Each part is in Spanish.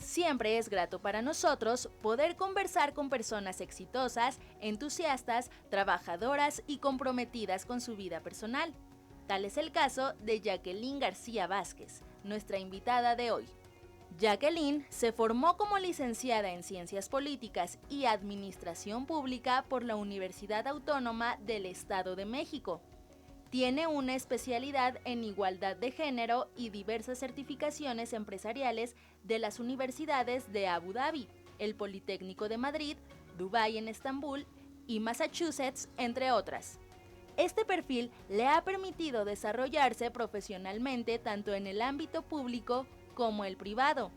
Siempre es grato para nosotros poder conversar con personas exitosas, entusiastas, trabajadoras y comprometidas con su vida personal. Tal es el caso de Jacqueline García Vázquez, nuestra invitada de hoy. Jacqueline se formó como licenciada en Ciencias Políticas y Administración Pública por la Universidad Autónoma del Estado de México. Tiene una especialidad en igualdad de género y diversas certificaciones empresariales de las universidades de Abu Dhabi, el Politécnico de Madrid, Dubái en Estambul y Massachusetts, entre otras. Este perfil le ha permitido desarrollarse profesionalmente tanto en el ámbito público como el privado,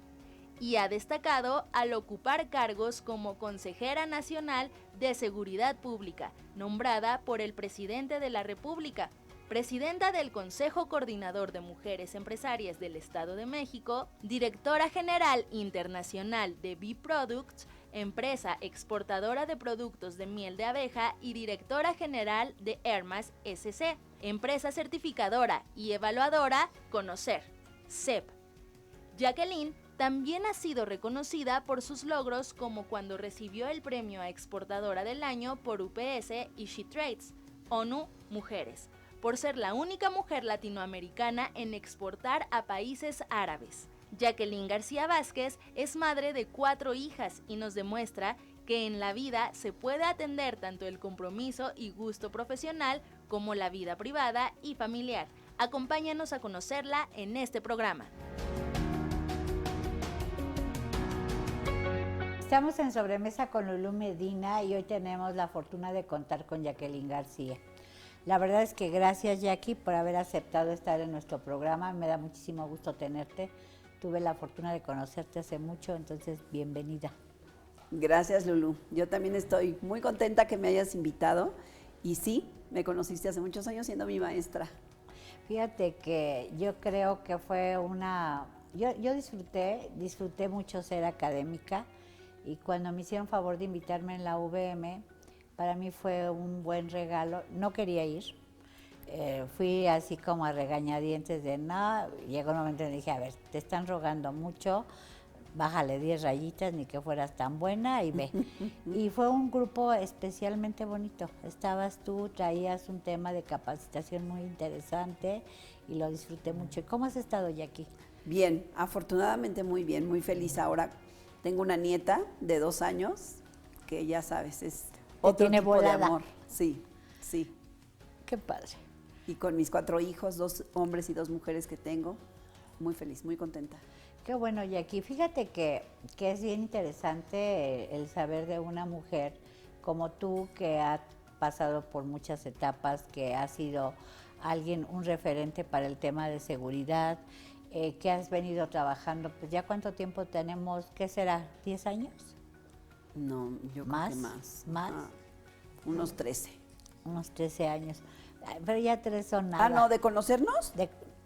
y ha destacado al ocupar cargos como consejera nacional de Seguridad Pública, nombrada por el presidente de la República, presidenta del Consejo Coordinador de Mujeres Empresarias del Estado de México, directora general internacional de Bee Products, empresa exportadora de productos de miel de abeja, y directora general de Hermas SC, empresa certificadora y evaluadora Conocer, CEP. Jacqueline también ha sido reconocida por sus logros, como cuando recibió el premio a Exportadora del Año por UPS y SheTrades, ONU Mujeres, por ser la única mujer latinoamericana en exportar a países árabes. Jacqueline García Vázquez es madre de 4 hijas y nos demuestra que en la vida se puede atender tanto el compromiso y gusto profesional como la vida privada y familiar. Acompáñanos a conocerla en este programa. Estamos en Sobremesa con Lulú Medina y hoy tenemos la fortuna de contar con Jacqueline García. La verdad es que gracias, Jackie, por haber aceptado estar en nuestro programa. Me da muchísimo gusto tenerte. Tuve la fortuna de conocerte hace mucho, entonces bienvenida. Gracias, Lulú. Yo también estoy muy contenta que me hayas invitado. Y sí, me conociste hace muchos años siendo mi maestra. Fíjate que yo creo que fue una... Yo disfruté mucho ser académica, y cuando me hicieron favor de invitarme en la UVM, para mí fue un buen regalo. No quería ir, fui así como a regañadientes de no. Llegó un momento en que dije, a ver, te están rogando mucho, bájale 10 rayitas, ni que fueras tan buena, y ve. Y fue un grupo especialmente bonito. Estabas tú, traías un tema de capacitación muy interesante y lo disfruté mucho. ¿Y cómo has estado, Jackie? Bien, afortunadamente muy bien, muy feliz ahora. Tengo una nieta de 2 años, que ya sabes, es otro tiene tipo volada. de amor. Sí, sí. Qué padre. Y con mis 4 hijos, 2 hombres y 2 mujeres que tengo, muy feliz, muy contenta. Qué bueno, Jackie. Fíjate que es bien interesante el saber de una mujer como tú, que ha pasado por muchas etapas, que ha sido un referente para el tema de seguridad, que has venido trabajando. Pues ya cuánto tiempo tenemos, ¿qué será? ¿10 años? No, yo creo que más. ¿Más? Unos 13. Unos 13 años. Pero ya 3 son nada. Ah, no, ¿de conocernos?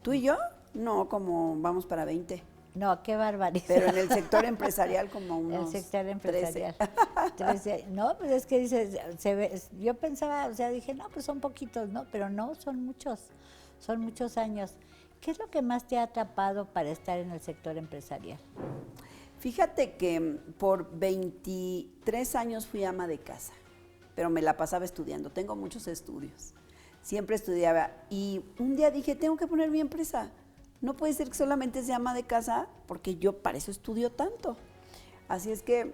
¿Tú y yo? No, como vamos para 20. No, qué barbaridad. Pero en el sector empresarial como unos El sector empresarial. 13. 13. No, pues es que dices, yo pensaba, o sea, dije, no, pues son poquitos, ¿no? Pero no, son muchos años. ¿Qué es lo que más te ha atrapado para estar en el sector empresarial? Fíjate que por 23 años fui ama de casa, pero me la pasaba estudiando. Tengo muchos estudios. Siempre estudiaba y un día dije, tengo que poner mi empresa. No puede ser que solamente sea ama de casa, porque yo para eso estudio tanto. Así es que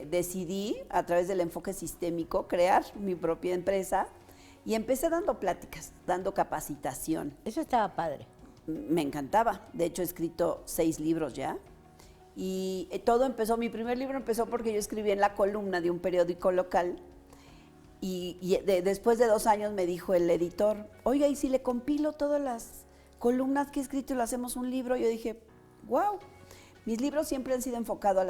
decidí, a través del enfoque sistémico, crear mi propia empresa y empecé dando pláticas, dando capacitación. Eso estaba padre. Me encantaba. De hecho, he escrito 6 libros ya. Y todo empezó, mi primer libro empezó porque yo escribí en la columna de un periódico local. Y después de 2 años me dijo el editor, oiga, ¿y si le compilo todas las columnas que he escrito y lo hacemos un libro? Yo dije, wow. Mis libros siempre han sido enfocados a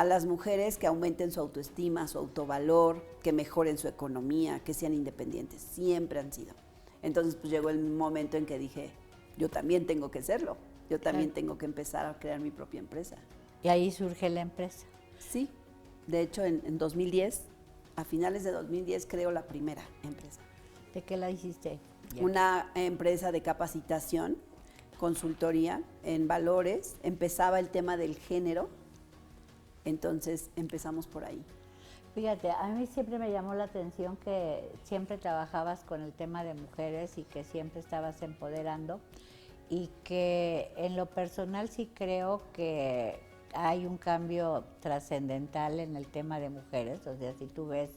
las mujeres que aumenten su autoestima, su autovalor, que mejoren su economía, que sean independientes. Siempre han sido. Entonces, pues llegó el momento en que dije, yo también tengo que serlo. Yo también tengo que empezar a crear mi propia empresa. Y ahí surge la empresa. Sí. De hecho, en 2010, a finales de 2010, creo la primera empresa. ¿De qué la hiciste? Una empresa de capacitación consultoría en valores, empezaba el tema del género, entonces empezamos por ahí. Fíjate, a mí siempre me llamó la atención que siempre trabajabas con el tema de mujeres y que siempre estabas empoderando y que en lo personal sí creo que hay un cambio trascendental en el tema de mujeres. O sea, si tú ves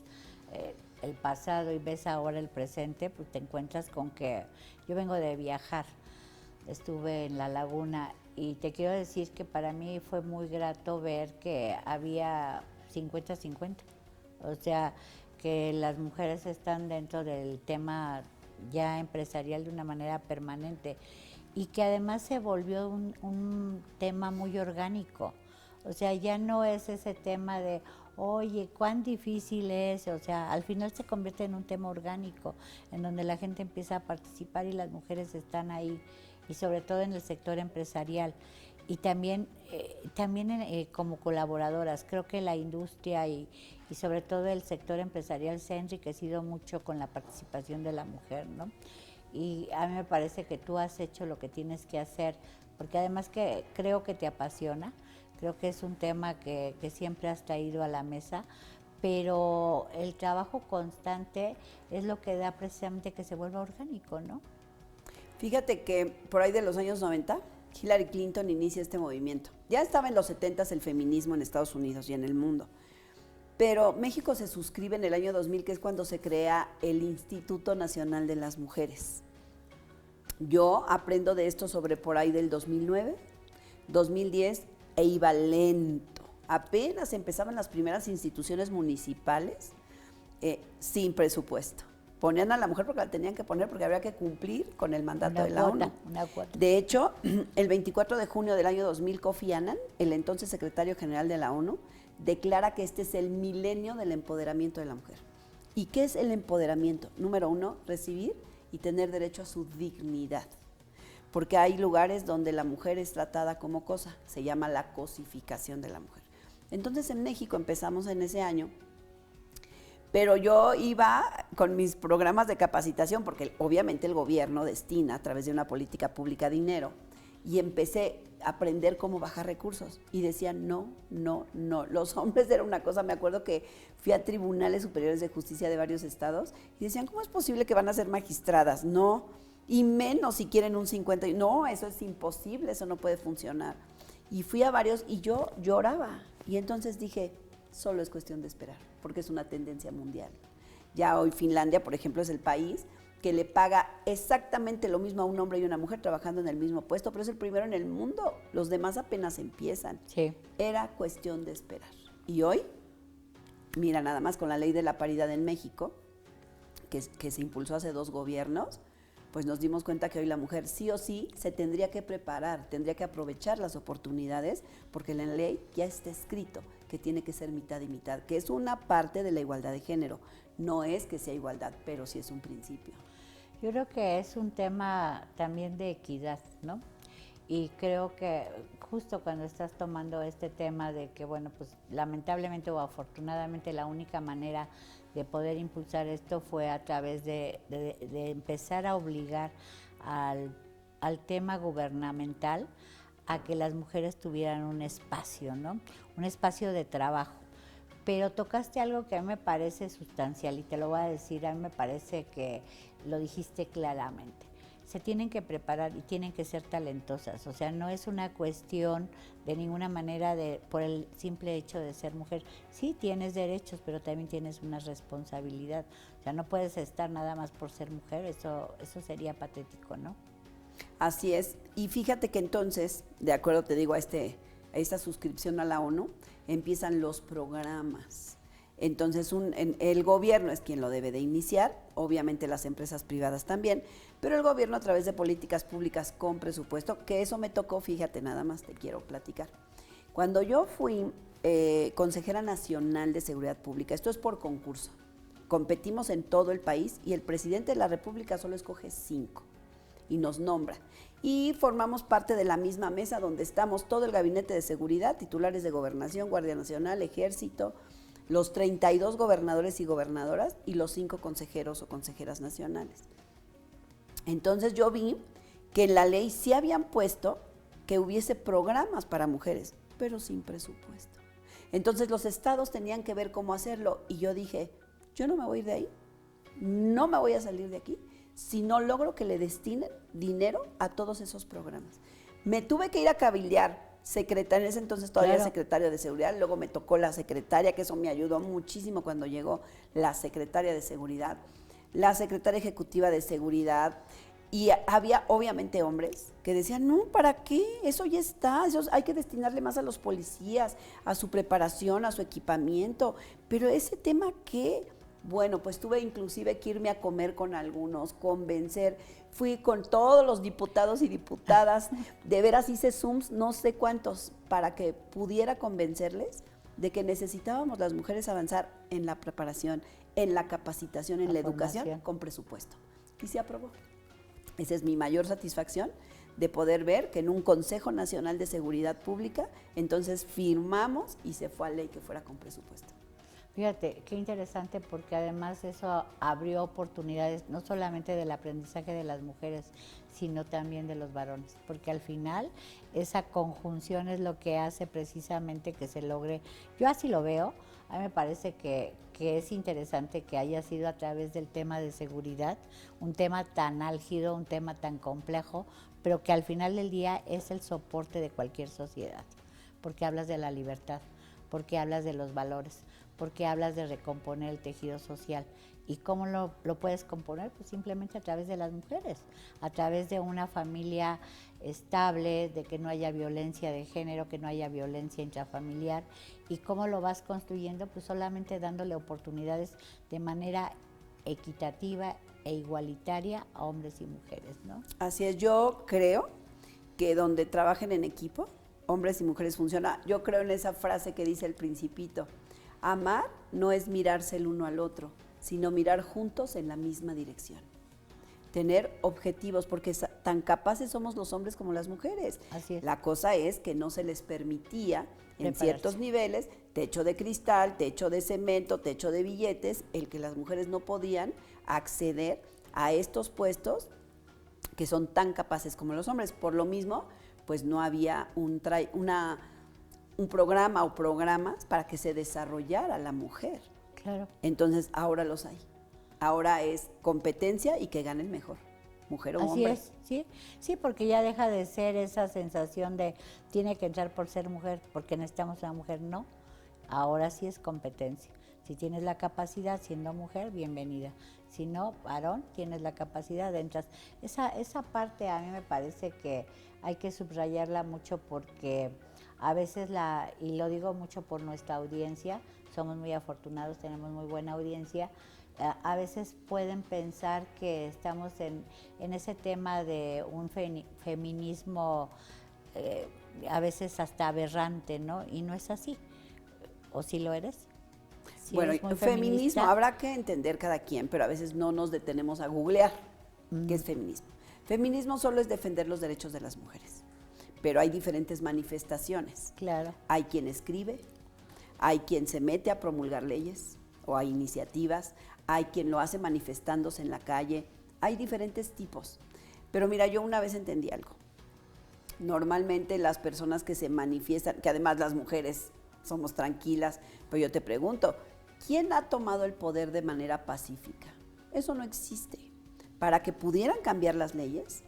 el pasado y ves ahora el presente, pues te encuentras con que yo vengo de viajar, estuve en La Laguna y te quiero decir que para mí fue muy grato ver que había 50-50. O sea, que las mujeres están dentro del tema ya empresarial de una manera permanente y que además se volvió un tema muy orgánico. O sea, ya no es ese tema de, oye, cuán difícil es. O sea, al final se convierte en un tema orgánico, en donde la gente empieza a participar y las mujeres están ahí, y sobre todo en el sector empresarial. Y también como colaboradoras. Creo que la industria y sobre todo el sector empresarial se ha enriquecido mucho con la participación de la mujer, ¿no? Y a mí me parece que tú has hecho lo que tienes que hacer, porque además que creo que te apasiona, creo que es un tema que siempre has traído a la mesa, pero el trabajo constante es lo que da precisamente que se vuelva orgánico, ¿no? Fíjate que por ahí de los años 90, Hillary Clinton inicia este movimiento. Ya estaba en los 70s el feminismo en Estados Unidos y en el mundo. Pero México se suscribe en el año 2000, que es cuando se crea el Instituto Nacional de las Mujeres. Yo aprendo de esto sobre por ahí del 2009, 2010, e iba lento. Apenas empezaban las primeras instituciones municipales sin presupuesto. Ponían a la mujer porque la tenían que poner porque había que cumplir con el mandato de la ONU. Una cuota. De hecho, el 24 de junio del año 2000, Kofi Annan, el entonces secretario general de la ONU, declara que este es el milenio del empoderamiento de la mujer. ¿Y qué es el empoderamiento? Número 1, recibir y tener derecho a su dignidad. Porque hay lugares donde la mujer es tratada como cosa, se llama la cosificación de la mujer. Entonces en México empezamos en ese año, pero yo iba con mis programas de capacitación, porque obviamente el gobierno destina a través de una política pública dinero, y empecé a aprender cómo bajar recursos. Y decían, no. Los hombres era una cosa, me acuerdo que fui a tribunales superiores de justicia de varios estados, y decían, ¿cómo es posible que van a ser magistradas? No, y menos si quieren un 50. No, eso es imposible, eso no puede funcionar. Y fui a varios y yo lloraba. Y entonces dije, solo es cuestión de esperar, porque es una tendencia mundial. Ya hoy Finlandia, por ejemplo, es el país que le paga exactamente lo mismo a un hombre y una mujer trabajando en el mismo puesto, pero es el primero en el mundo. Los demás apenas empiezan. Sí. Era cuestión de esperar. Y hoy, mira, nada más con la ley de la paridad en México, que se impulsó hace 2 gobiernos, pues nos dimos cuenta que hoy la mujer sí o sí se tendría que preparar, tendría que aprovechar las oportunidades, porque en la ley ya está escrito que tiene que ser mitad y mitad, que es una parte de la igualdad de género. No es que sea igualdad, pero sí es un principio. Yo creo que es un tema también de equidad, ¿no? Y creo que justo cuando estás tomando este tema de que, bueno, pues lamentablemente o afortunadamente la única manera de poder impulsar esto fue a través de empezar a obligar al tema gubernamental a que las mujeres tuvieran un espacio, ¿no? Un espacio de trabajo. Pero tocaste algo que a mí me parece sustancial y te lo voy a decir, a mí me parece que lo dijiste claramente. Se tienen que preparar y tienen que ser talentosas, o sea, no es una cuestión de ninguna manera por el simple hecho de ser mujer. Sí tienes derechos, pero también tienes una responsabilidad, o sea, no puedes estar nada más por ser mujer, eso sería patético, ¿no? Así es, y fíjate que entonces, de acuerdo te digo a esta suscripción a la ONU, empiezan los programas. Entonces el gobierno es quien lo debe de iniciar, obviamente las empresas privadas también, pero el gobierno a través de políticas públicas con presupuesto, que eso me tocó, fíjate, nada más te quiero platicar. Cuando yo fui consejera nacional de seguridad pública, esto es por concurso, competimos en todo el país y el presidente de la República solo escoge 5 y nos nombra. Y formamos parte de la misma mesa donde estamos todo el gabinete de seguridad, titulares de gobernación, Guardia Nacional, Ejército, los 32 gobernadores y gobernadoras y los 5 consejeros o consejeras nacionales. Entonces yo vi que en la ley sí habían puesto que hubiese programas para mujeres, pero sin presupuesto. Entonces los estados tenían que ver cómo hacerlo y yo dije, yo no me voy a ir de ahí, no me voy a salir de aquí si no logro que le destinen dinero a todos esos programas. Me tuve que ir a cabildear, secretaria, en ese entonces todavía Claro. secretaria de seguridad, luego me tocó la secretaria, que eso me ayudó muchísimo cuando llegó la secretaria de seguridad, la secretaria ejecutiva de seguridad, y había obviamente hombres que decían, no, ¿para qué? Eso ya está, eso hay que destinarle más a los policías, a su preparación, a su equipamiento, pero ese tema, ¿qué? Bueno, pues tuve inclusive que irme a comer con algunos, convencer, fui con todos los diputados y diputadas, de veras hice Zooms, no sé cuántos, para que pudiera convencerles de que necesitábamos las mujeres avanzar en la preparación, en la capacitación, en la educación, con presupuesto. Y se aprobó. Esa es mi mayor satisfacción, de poder ver que en un Consejo Nacional de Seguridad Pública, entonces firmamos y se fue a ley que fuera con presupuesto. Fíjate, qué interesante, porque además eso abrió oportunidades no solamente del aprendizaje de las mujeres, sino también de los varones, porque al final esa conjunción es lo que hace precisamente que se logre. Yo así lo veo. A mí me parece que es interesante que haya sido a través del tema de seguridad, un tema tan álgido, un tema tan complejo, pero que al final del día es el soporte de cualquier sociedad, porque hablas de la libertad, porque hablas de los valores, porque hablas de recomponer el tejido social. ¿Y cómo lo puedes componer? Pues simplemente a través de las mujeres, a través de una familia estable, de que no haya violencia de género, que no haya violencia intrafamiliar. ¿Y cómo lo vas construyendo? Pues solamente dándole oportunidades de manera equitativa e igualitaria a hombres y mujeres, ¿no? Así es, yo creo que donde trabajen en equipo, hombres y mujeres, funciona. Yo creo en esa frase que dice el Principito: amar no es mirarse el uno al otro, sino mirar juntos en la misma dirección. Tener objetivos, porque tan capaces somos los hombres como las mujeres. Así es. La cosa es que no se les permitía en Prepararse. ciertos niveles, techo de cristal, techo de cemento, techo de billetes, el que las mujeres no podían acceder a estos puestos que son tan capaces como los hombres. Por lo mismo, pues no había un programa o programas para que se desarrollara la mujer. Claro. Entonces, ahora los hay. Ahora es competencia y que gane el mejor, mujer o Así hombre. es, sí, sí, porque ya deja de ser esa sensación de tiene que entrar por ser mujer, porque necesitamos una mujer, no. Ahora sí es competencia. Si tienes la capacidad siendo mujer, bienvenida. Si no, varón, tienes la capacidad, entras. Esa parte a mí me parece que hay que subrayarla mucho, porque a veces y lo digo mucho por nuestra audiencia, somos muy afortunados, tenemos muy buena audiencia. A veces pueden pensar que estamos en ese tema de un feminismo a veces hasta aberrante, ¿no? Y no es así. ¿O sí lo eres? ¿Sí Bueno, eres muy feminismo feminista? habrá que entender cada quien, pero a veces no nos detenemos a googlear qué es feminismo. Feminismo solo es defender los derechos de las mujeres, pero hay diferentes manifestaciones. Claro. Hay quien escribe, hay quien se mete a promulgar leyes o hay iniciativas, hay quien lo hace manifestándose en la calle, hay diferentes tipos. Pero mira, yo una vez entendí algo. Normalmente las personas que se manifiestan, que además las mujeres somos tranquilas, pero yo te pregunto, ¿quién ha tomado el poder de manera pacífica? Eso no existe. Para que pudieran cambiar las leyes,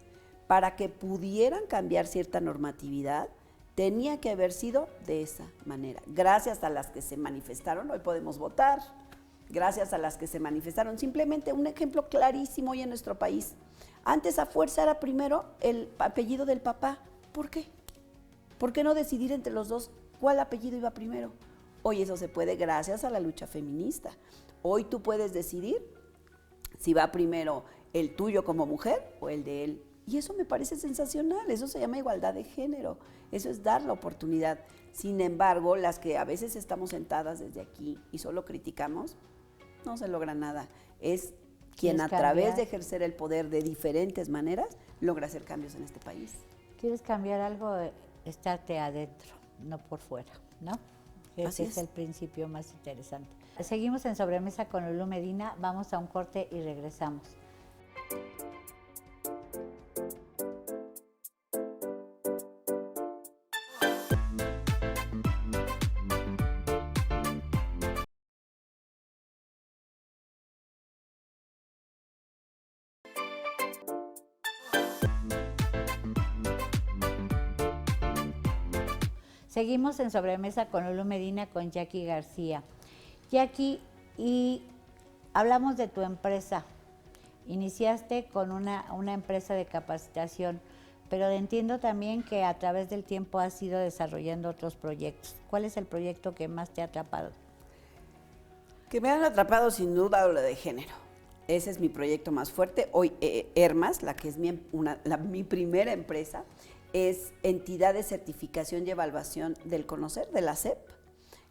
para que pudieran cambiar cierta normatividad, tenía que haber sido de esa manera. Gracias a las que se manifestaron, hoy podemos votar. Gracias a las que se manifestaron. Simplemente un ejemplo clarísimo hoy en nuestro país. Antes a fuerza era primero el apellido del papá. ¿Por qué? ¿Por qué no decidir entre los dos cuál apellido iba primero? Hoy eso se puede gracias a la lucha feminista. Hoy tú puedes decidir si va primero el tuyo como mujer o el de él. Y eso me parece sensacional, eso se llama igualdad de género, eso es dar la oportunidad. Sin embargo, las que a veces estamos sentadas desde aquí y solo criticamos, no se logra nada. Es quien a través de ejercer el poder de diferentes maneras logra hacer cambios en este país. ¿Quieres cambiar algo? Estarte adentro, no por fuera, ¿no? Ese es el principio más interesante. Seguimos en Sobremesa con Lulú Medina, vamos a un corte y regresamos. Seguimos en Sobremesa con Lulu Medina, con Jackie García. Jackie, y hablamos de tu empresa. Iniciaste con una empresa de capacitación, pero entiendo también que a través del tiempo has ido desarrollando otros proyectos. ¿Cuál es el proyecto que más te ha atrapado? Que me han atrapado sin duda lo de género. Ese es mi proyecto más fuerte. Hoy Hermas, la que es mi primera empresa, es entidad de certificación y evaluación del conocer, de la SEP,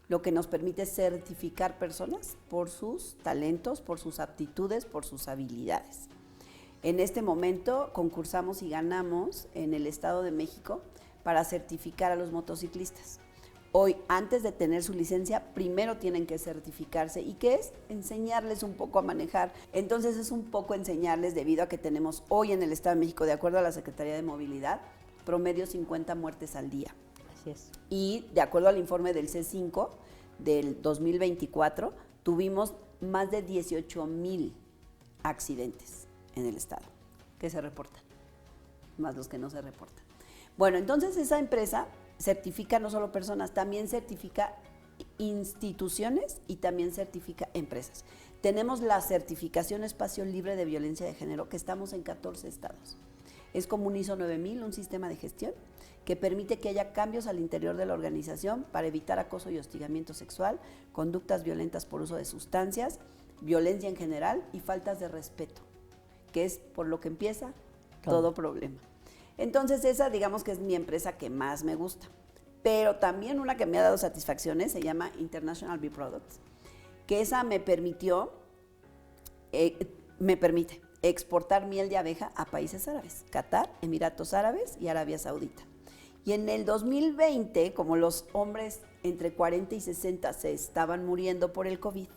lo que nos permite certificar personas por sus talentos, por sus aptitudes, por sus habilidades. En este momento concursamos y ganamos en el Estado de México para certificar a los motociclistas. Hoy, antes de tener su licencia, primero tienen que certificarse. ¿Y qué es? Enseñarles un poco a manejar. Entonces es un poco enseñarles, debido a que tenemos hoy en el Estado de México, de acuerdo a la Secretaría de Movilidad, promedio 50 muertes al día. Así es. Y de acuerdo al informe del C5 del 2024, tuvimos más de 18,000 accidentes en el Estado que se reportan, más los que no se reportan. Bueno, entonces esa empresa certifica no solo personas, también certifica instituciones y también certifica empresas. Tenemos la certificación Espacio Libre de Violencia de Género, que estamos en 14 estados. Es como un ISO 9000, un sistema de gestión que permite que haya cambios al interior de la organización para evitar acoso y hostigamiento sexual, conductas violentas por uso de sustancias, violencia en general y faltas de respeto, que es por lo que empieza todo problema. Entonces esa, digamos que es mi empresa que más me gusta. Pero también una que me ha dado satisfacciones se llama International Bee Products, que esa me permite exportar miel de abeja a países árabes, Qatar, Emiratos Árabes y Arabia Saudita. Y en el 2020, como los hombres entre 40 y 60 se estaban muriendo por el COVID,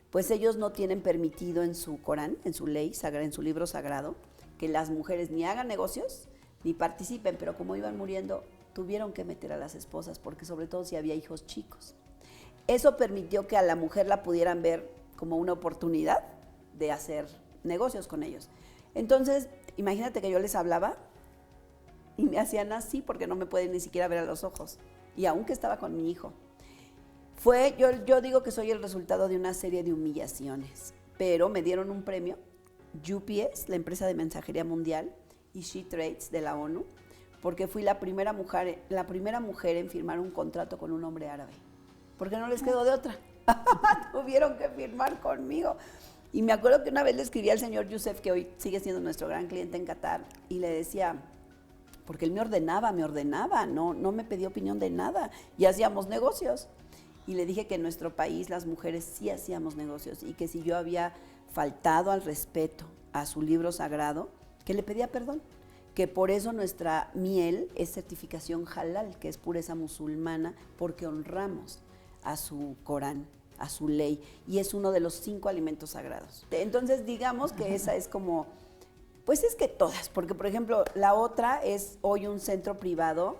pues ellos no tienen permitido en su Corán, en su ley sagrada, en su libro sagrado, que las mujeres ni hagan negocios ni participen, pero como iban muriendo, tuvieron que meter a las esposas, porque sobre todo si había hijos chicos. Eso permitió que a la mujer la pudieran ver como una oportunidad de hacer negocios con ellos. Entonces, imagínate que yo les hablaba y me hacían así porque no me pueden ni siquiera ver a los ojos, y aunque estaba con mi hijo. Yo digo que soy el resultado de una serie de humillaciones, pero me dieron un premio, UPS, la empresa de mensajería mundial, y SheTrades de la ONU, porque fui la primera mujer en firmar un contrato con un hombre árabe, porque no les quedó de otra. Tuvieron que firmar conmigo. Y me acuerdo que una vez le escribí al señor Youssef, que hoy sigue siendo nuestro gran cliente en Qatar, y le decía, porque él me ordenaba, no me pedía opinión de nada, y hacíamos negocios. Y le dije que en nuestro país las mujeres sí hacíamos negocios, y que si yo había faltado al respeto a su libro sagrado, que le pedía perdón, que por eso nuestra miel es certificación halal, que es pureza musulmana, porque honramos a su Corán, a su ley, y es uno de los 5 alimentos sagrados. Entonces, digamos que esa es como, pues es que todas, porque por ejemplo, la otra es hoy un centro privado,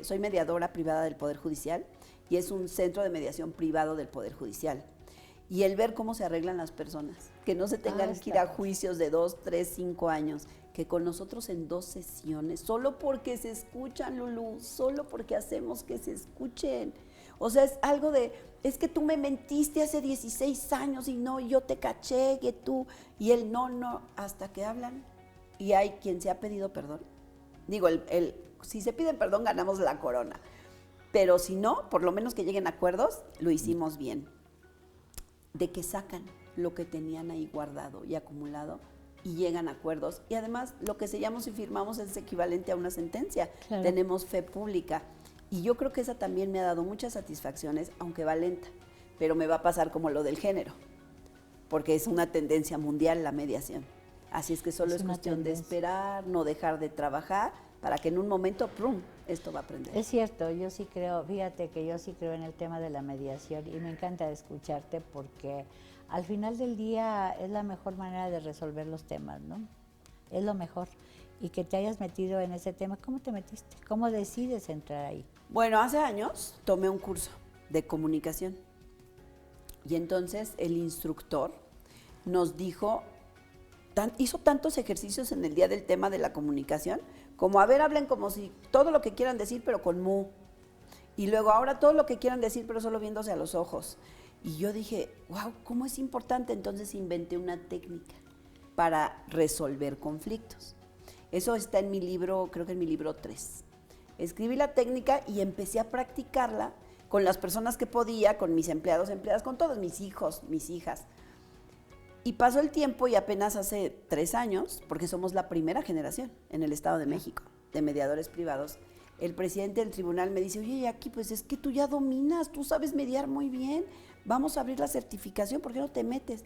soy mediadora privada del Poder Judicial, y es un centro de mediación privado del Poder Judicial. Y el ver cómo se arreglan las personas, que no se tengan que ir a juicios de 2, 3, 5 años, que con nosotros en 2 sesiones, solo porque se escuchan, Lulú, solo porque hacemos que se escuchen. O sea, es algo de, es que tú me mentiste hace 16 años y no, yo te caché, que tú, y él no, hasta que hablan. Y hay quien se ha pedido perdón. Digo, si se piden perdón, ganamos la corona. Pero si no, por lo menos que lleguen a acuerdos, lo hicimos bien. De que sacan lo que tenían ahí guardado y acumulado y llegan a acuerdos. Y además, lo que sellamos y firmamos es equivalente a una sentencia. Claro. Tenemos fe pública. Y yo creo que esa también me ha dado muchas satisfacciones, aunque va lenta. Pero me va a pasar como lo del género, porque es una tendencia mundial la mediación. Así es que solo es cuestión de esperar, no dejar de trabajar, para que en un momento, ¡prum!, esto va a aprender. Es cierto, yo sí creo, fíjate que yo sí creo en el tema de la mediación y me encanta escucharte porque al final del día es la mejor manera de resolver los temas, ¿no? Es lo mejor. Y que te hayas metido en ese tema, ¿cómo te metiste? ¿Cómo decides entrar ahí? Bueno, hace años tomé un curso de comunicación y entonces el instructor nos dijo, hizo tantos ejercicios en el día del tema de la comunicación, como, a ver, hablen como si todo lo que quieran decir, pero con mu. Y luego ahora todo lo que quieran decir, pero solo viéndose a los ojos. Y yo dije, wow, ¿cómo es importante? Entonces inventé una técnica para resolver conflictos. Eso está en mi libro, creo que en mi libro 3. Escribí la técnica y empecé a practicarla con las personas que podía, con mis empleados, empleadas, con todos mis hijos, mis hijas. Y pasó el tiempo y apenas hace 3 años, porque somos la primera generación en el Estado de México de mediadores privados, el presidente del tribunal me dice, oye, Jackie, pues es que tú ya dominas, tú sabes mediar muy bien, vamos a abrir la certificación, ¿por qué no te metes?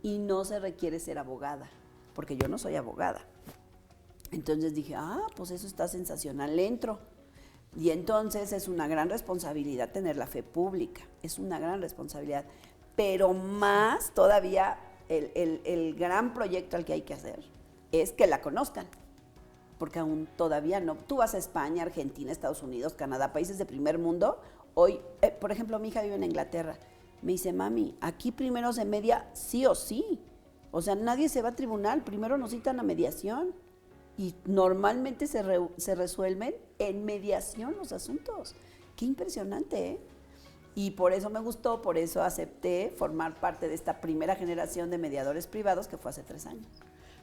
Y no se requiere ser abogada, porque yo no soy abogada. Entonces dije, pues eso está sensacional, entro. Y entonces es una gran responsabilidad tener la fe pública, es una gran responsabilidad, pero más todavía el gran proyecto al que hay que hacer es que la conozcan, porque aún todavía no. Tú vas a España, Argentina, Estados Unidos, Canadá, países de primer mundo, hoy, por ejemplo, mi hija vive en Inglaterra, me dice, mami, aquí primero se media sí o sí, o sea, nadie se va a tribunal, primero nos citan a mediación. Y normalmente se resuelven en mediación los asuntos. Qué impresionante, ¿eh? Y por eso me gustó, por eso acepté formar parte de esta primera generación de mediadores privados que fue hace 3 años.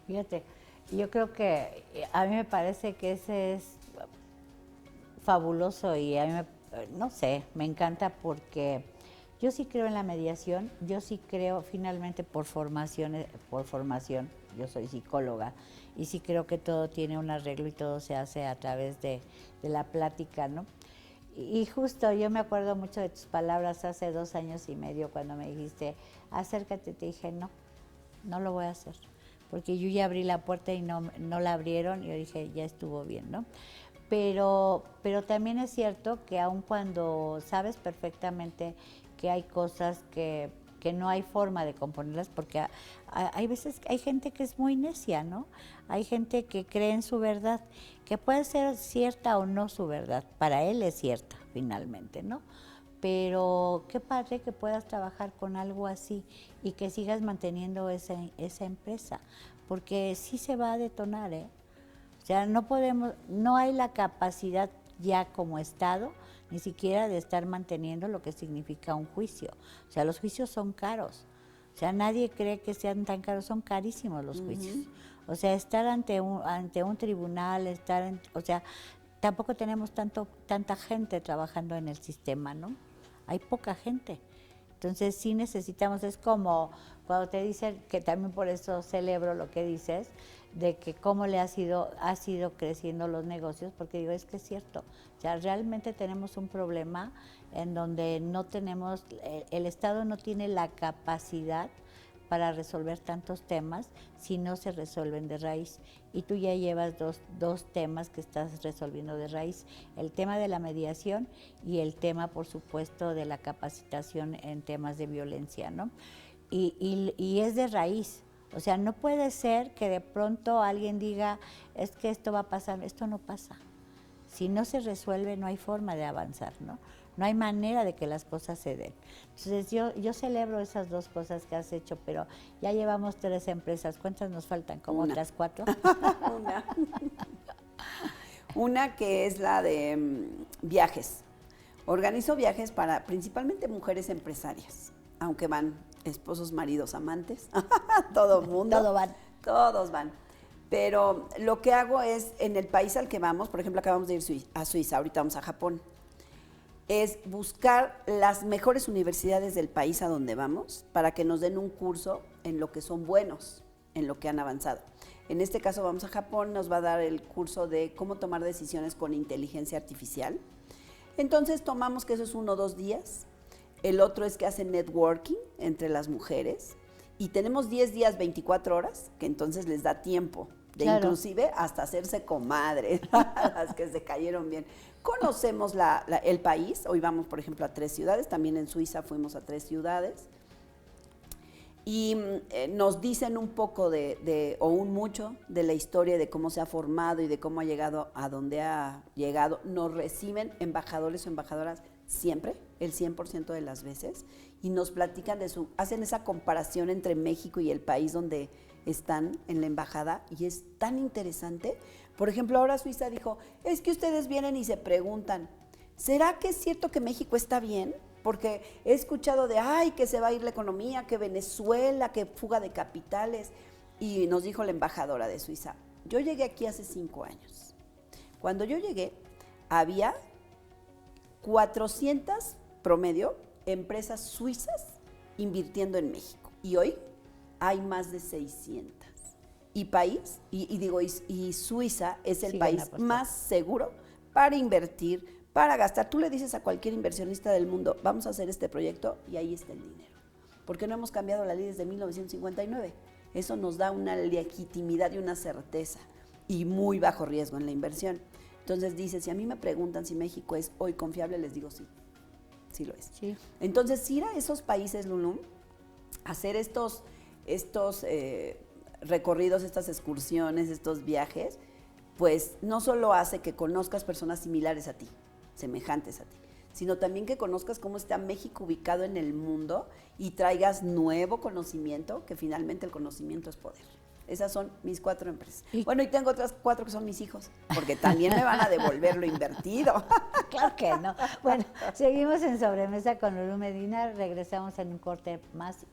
Fíjate, yo creo que a mí me parece que ese es fabuloso y a mí, no sé, me encanta porque yo sí creo en la mediación, yo sí creo finalmente por formación, yo soy psicóloga, y sí creo que todo tiene un arreglo y todo se hace a través de la plática, ¿no? Y justo yo me acuerdo mucho de tus palabras hace 2 años y medio cuando me dijiste, acércate, te dije, no lo voy a hacer, porque yo ya abrí la puerta y no la abrieron y yo dije, ya estuvo bien, ¿no? Pero también es cierto que aun cuando sabes perfectamente que hay cosas que no hay forma de componerlas, porque hay veces, hay gente que es muy necia, ¿no? Hay gente que cree en su verdad, que puede ser cierta o no su verdad, para él es cierta finalmente, ¿no? Pero qué padre que puedas trabajar con algo así y que sigas manteniendo esa empresa, porque sí se va a detonar, ¿eh? O sea, no hay la capacidad ya como Estado, ni siquiera de estar manteniendo lo que significa un juicio. O sea, los juicios son caros. O sea, nadie cree que sean tan caros, son carísimos los juicios. O sea, estar ante un tribunal, o sea, tampoco tenemos tanta gente trabajando en el sistema, ¿no? Hay poca gente. Entonces sí necesitamos, es como cuando te dicen, que también por eso celebro lo que dices, de que cómo ha sido creciendo los negocios, porque digo, es que es cierto, o sea, realmente tenemos un problema en donde no tenemos, el Estado no tiene la capacidad para resolver tantos temas si no se resuelven de raíz. Y tú ya llevas dos temas que estás resolviendo de raíz, el tema de la mediación y el tema, por supuesto, de la capacitación en temas de violencia, ¿no? Y es de raíz. O sea, no puede ser que de pronto alguien diga, es que esto va a pasar, esto no pasa. Si no se resuelve, no hay forma de avanzar, ¿no? No hay manera de que las cosas se den. Entonces, yo celebro esas 2 cosas que has hecho, pero ya llevamos 3 empresas. ¿Cuántas nos faltan? ¿Como otras 4? Una que es la de viajes. Organizo viajes para principalmente mujeres empresarias, aunque van esposos, maridos, amantes, todo mundo. Todos van. Pero lo que hago es, en el país al que vamos, por ejemplo, acabamos de ir a Suiza, ahorita vamos a Japón, es buscar las mejores universidades del país a donde vamos para que nos den un curso en lo que son buenos, en lo que han avanzado. En este caso vamos a Japón, nos va a dar el curso de cómo tomar decisiones con inteligencia artificial. Entonces tomamos que eso es 1 o 2 días. El otro es que hacen networking entre las mujeres y tenemos 10 días, 24 horas, que entonces les da tiempo de inclusive hasta hacerse comadres, las que se cayeron bien. Conocemos el país, hoy vamos por ejemplo a 3 ciudades, también en Suiza fuimos a 3 ciudades y nos dicen un poco o un mucho de la historia de cómo se ha formado y de cómo ha llegado a donde ha llegado. Nos reciben embajadores o embajadoras siempre, el 100% de las veces, y nos platican hacen esa comparación entre México y el país donde están en la embajada, y es tan interesante. Por ejemplo, ahora Suiza dijo, es que ustedes vienen y se preguntan, ¿será que es cierto que México está bien? Porque he escuchado de, ay, que se va a ir la economía, que Venezuela, que fuga de capitales. Y nos dijo la embajadora de Suiza, yo llegué aquí hace 5 años. Cuando yo llegué, había 400 promedio empresas suizas invirtiendo en México. Y hoy hay más de 600. Y Suiza es el país más seguro para invertir, para gastar. Tú le dices a cualquier inversionista del mundo, vamos a hacer este proyecto y ahí está el dinero. Porque no hemos cambiado la ley desde 1959. Eso nos da una legitimidad y una certeza y muy bajo riesgo en la inversión. Entonces dice, si a mí me preguntan si México es hoy confiable, les digo sí, sí lo es. Sí. Entonces ir a esos países, Lulú, hacer estos recorridos, estas excursiones, estos viajes, pues no solo hace que conozcas personas similares a ti, semejantes a ti, sino también que conozcas cómo está México ubicado en el mundo y traigas nuevo conocimiento, que finalmente el conocimiento es poder. Esas son mis 4 empresas. Bueno, y tengo otras 4 que son mis hijos, porque también me van a devolver lo invertido. Claro que no. Bueno, seguimos en Sobremesa con Lulú Medina, regresamos en un corte más.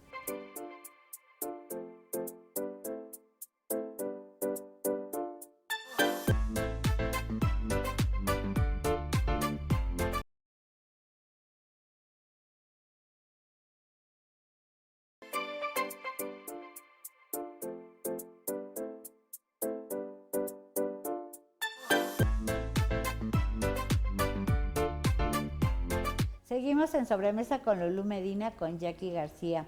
Seguimos en Sobremesa con Lulú Medina, con Jackie García.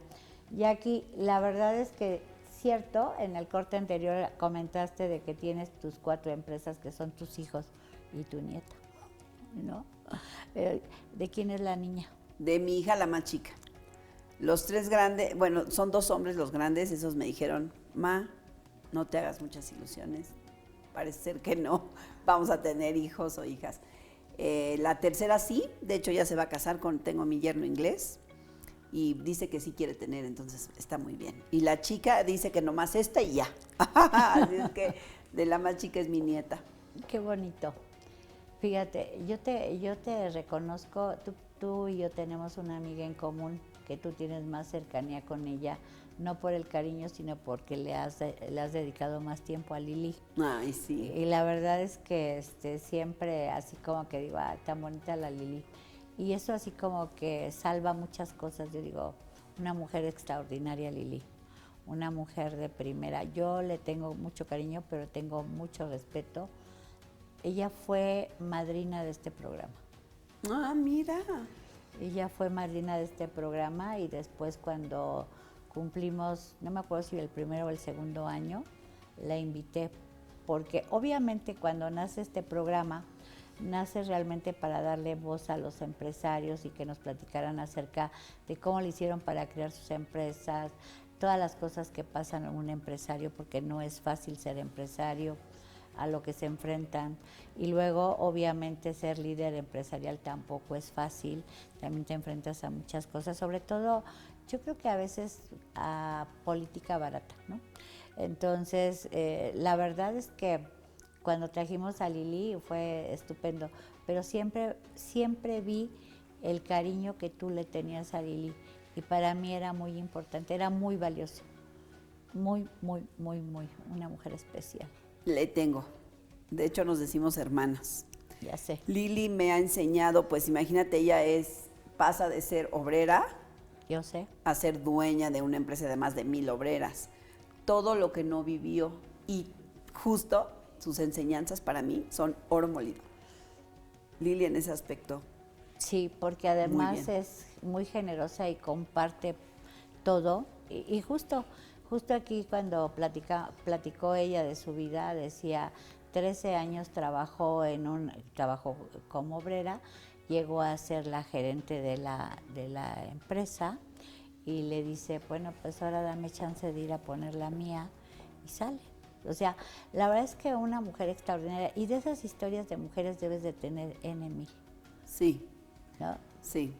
Jackie, la verdad es que cierto, en el corte anterior comentaste de que tienes tus 4 empresas que son tus hijos y tu nieta, ¿no? ¿De quién es la niña? De mi hija, la más chica. Los 3 grandes, bueno, son 2 hombres los grandes, esos me dijeron, ma, no te hagas muchas ilusiones, parece ser que no vamos a tener hijos o hijas. La tercera sí, de hecho ya se va a casar tengo mi yerno inglés y dice que sí quiere tener, entonces está muy bien. Y la chica dice que nomás esta y ya. Así es que de la más chica es mi nieta. Qué bonito. Fíjate, yo te reconozco, tú y yo tenemos una amiga en común que tú tienes más cercanía con ella, no por el cariño, sino porque le has dedicado más tiempo a Lili. Ay, sí. Y la verdad es que siempre así como que digo, tan bonita la Lili. Y eso así como que salva muchas cosas. Yo digo, una mujer extraordinaria, Lili. Una mujer de primera. Yo le tengo mucho cariño, pero tengo mucho respeto. Ella fue madrina de este programa. Ah, mira. Ella fue madrina de este programa y después cuando cumplimos, no me acuerdo si el primero o el segundo año, la invité, porque obviamente cuando nace este programa, nace realmente para darle voz a los empresarios y que nos platicaran acerca de cómo le hicieron para crear sus empresas, todas las cosas que pasan en un empresario, porque no es fácil ser empresario, a lo que se enfrentan. Y luego, obviamente, ser líder empresarial tampoco es fácil, también te enfrentas a muchas cosas, sobre todo, yo creo que a veces a política barata, ¿no? Entonces, la verdad es que cuando trajimos a Lili fue estupendo, pero siempre vi el cariño que tú le tenías a Lili y para mí era muy importante, era muy valioso, muy, una mujer especial. Le tengo. De hecho, nos decimos hermanas. Ya sé. Lili me ha enseñado, pues imagínate, ella pasa de ser obrera, yo sé, a ser dueña de una empresa de más de 1000 obreras. Todo lo que no vivió y justo sus enseñanzas para mí son oro molido. Lili en ese aspecto. Sí, porque además es muy generosa y comparte todo. Y justo aquí cuando platicó ella de su vida, decía, 13 años trabajó como obrera, llegó a ser la gerente de la empresa y le dice, bueno, pues ahora dame chance de ir a poner la mía y sale. O sea, la verdad es que una mujer extraordinaria, y de esas historias de mujeres debes de tener N.000. Sí, ¿no? Sí.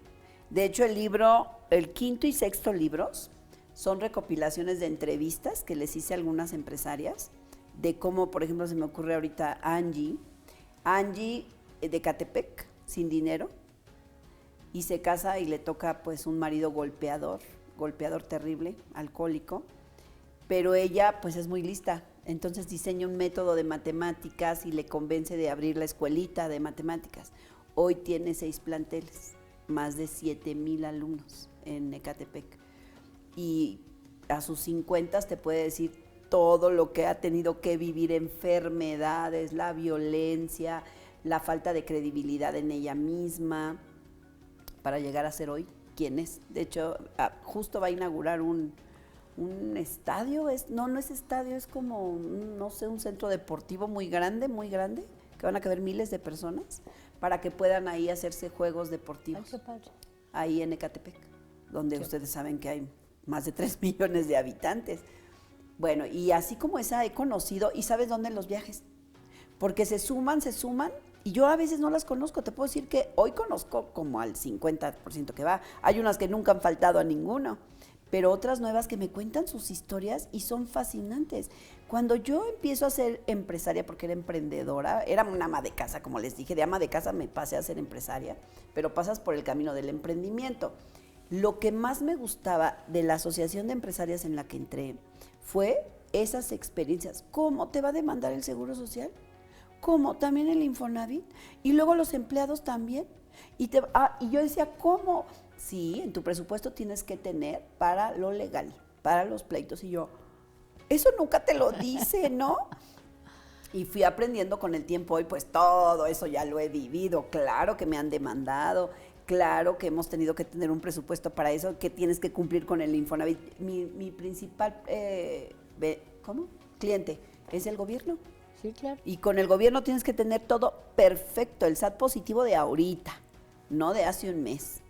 De hecho, el 5º y 6º libros son recopilaciones de entrevistas que les hice a algunas empresarias, de cómo, por ejemplo, se me ocurre ahorita Angie de Catepec, sin dinero, y se casa y le toca pues un marido golpeador terrible, alcohólico, pero ella pues es muy lista, entonces diseña un método de matemáticas y le convence de abrir la escuelita de matemáticas. Hoy tiene 6 planteles, más de 7,000 alumnos en Ecatepec, y a sus 50 te puede decir todo lo que ha tenido que vivir, enfermedades, la violencia, la falta de credibilidad en ella misma, para llegar a ser hoy quien es. De hecho, justo va a inaugurar un estadio, no es estadio, es como, no sé, un centro deportivo muy grande, que van a caber miles de personas, para que puedan ahí hacerse juegos deportivos. Ay, qué padre. Ahí en Ecatepec, donde ustedes saben que hay más de 3 millones de habitantes. Bueno, y así como esa he conocido, ¿y sabes dónde los viajes? Porque se suman, y yo a veces no las conozco. Te puedo decir que hoy conozco como al 50% que va. Hay unas que nunca han faltado a ninguno, pero otras nuevas que me cuentan sus historias y son fascinantes. Cuando yo empiezo a ser empresaria, porque era emprendedora, era una ama de casa, como les dije, de ama de casa me pasé a ser empresaria, pero pasas por el camino del emprendimiento. Lo que más me gustaba de la asociación de empresarias en la que entré fue esas experiencias. ¿Cómo te va a demandar el Seguro Social? ¿Cómo? También el Infonavit. Y luego los empleados también. Y yo decía, ¿cómo? Sí, en tu presupuesto tienes que tener para lo legal, para los pleitos. Y yo, eso nunca te lo dice, ¿no? Y fui aprendiendo con el tiempo y pues todo eso ya lo he vivido. Claro que me han demandado, claro que hemos tenido que tener un presupuesto para eso, que tienes que cumplir con el Infonavit. Mi principal cliente es el gobierno. Sí, claro. Y con el gobierno tienes que tener todo perfecto, el SAT positivo de ahorita, no de hace un mes.